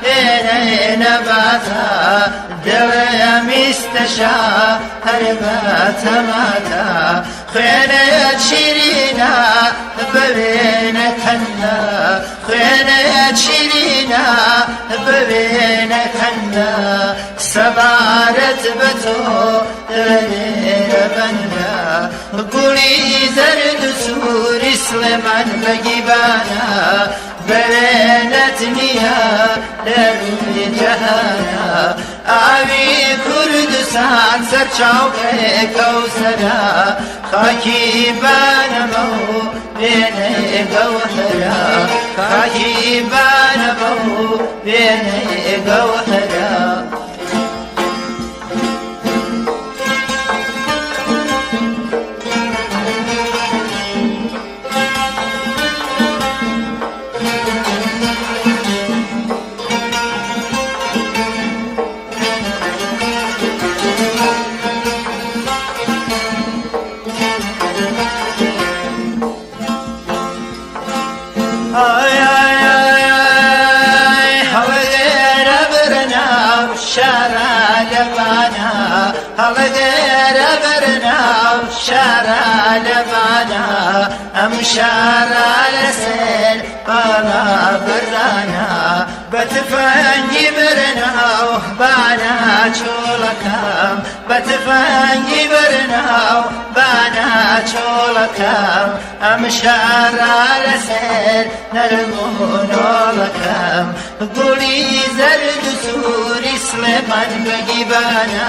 بێنەی نەباتە دڵێمیستەشا هەر بەتەماتە خوێنەیە شیرینە ببێنە کەندە خوێنەیە شیرینە ببێنە کەندە سەبارەت بە تۆ لێرە بەندە گوڵی زەرد و سووری سلێمان بەگیبانە بەوێنەت نییە لە ڕووی جەهانە ئاوی کوردستان سەرچاوکەی کەوسەرە خاکی بانەمە و وێنەی گەوهەرە خاکی بانەمە و وێنەی گەوهەرە هەڵەگەرە بەرناو شارە لەبانە ئەم شارە لەسێر باڵا بەرانە بە تفەنگی بەرناو بانە چۆڵەکەم بە تفەنگی بەرناو بانە چۆڵەکەم ئەم شارە لەسێر نەرم و نۆڵەکەم گوڵی زەرد و سووری سلێمان بەگیبانە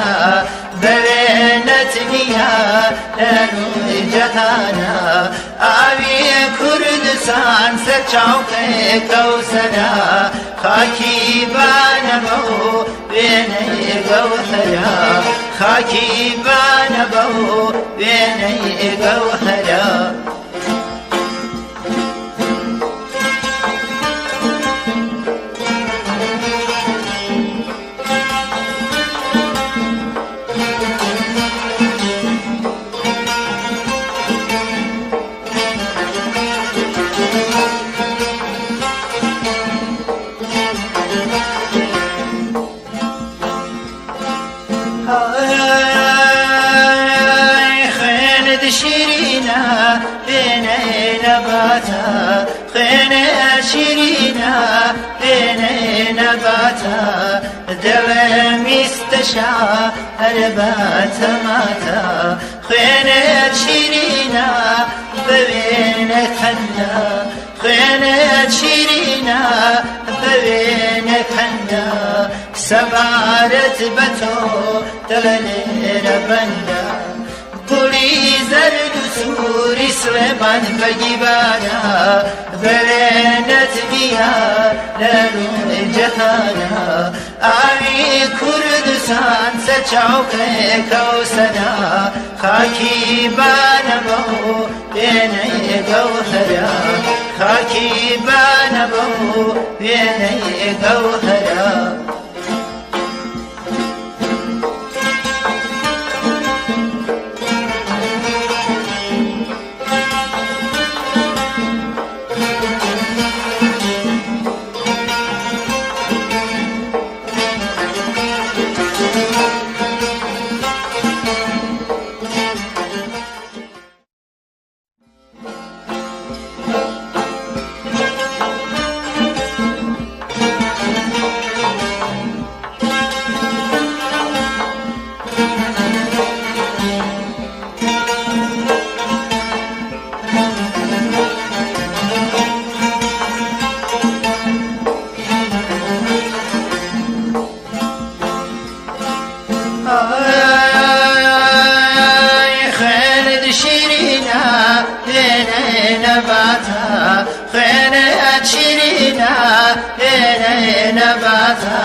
بەوێنەت نییە لە ڕووی جەهانە ئاوی کوردستان سەرچاوکەی کەوسەرە خاکی بانەمە و وێنەی گەوهەرە خاکی بانەمە و وێنەی گەوهەرە شیرینە بێنەی نەباتە خوێنەیە شیرینە بێنەی نەباتە دڵێمیستەشا هەر بەتەماتە خوێنەیە شیرینە ببێنە کەندە خوێنەیە شیرینە ببێنە کەندە سەبارەت بە تۆ دڵە لێرە بەندە گوڵی زەرد و سووری سلێمان بەگیبانە بەوێنەت نییە لە ڕووی جەهانە ئاوی کوردستان سەرچاوکەی کەوسەرە خاکی بانەمە و وێنەی گەوهەرە خاکی بانەمە و وێنەی گەوهەرە خوێنەیە شیرینە بێنەی نەباتە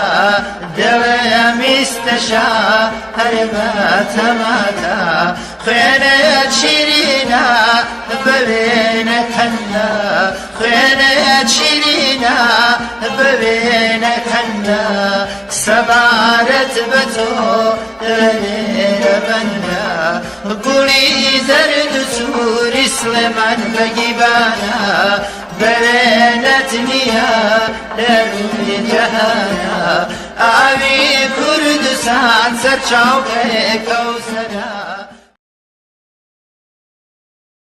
دڵێمیستەشا هەر بەتەماتە خوێنەیە شیرینە ببێنە کەندە خوێنەیە شیرینە ببێنە کەندە سەبارەت بە تۆ لێرە بەندە گوڵی زەرد و سووری سلێمان بەگیبانە بەوێنەت نییە لروی جهانا آوی کردستان سر چاوکه کوسرا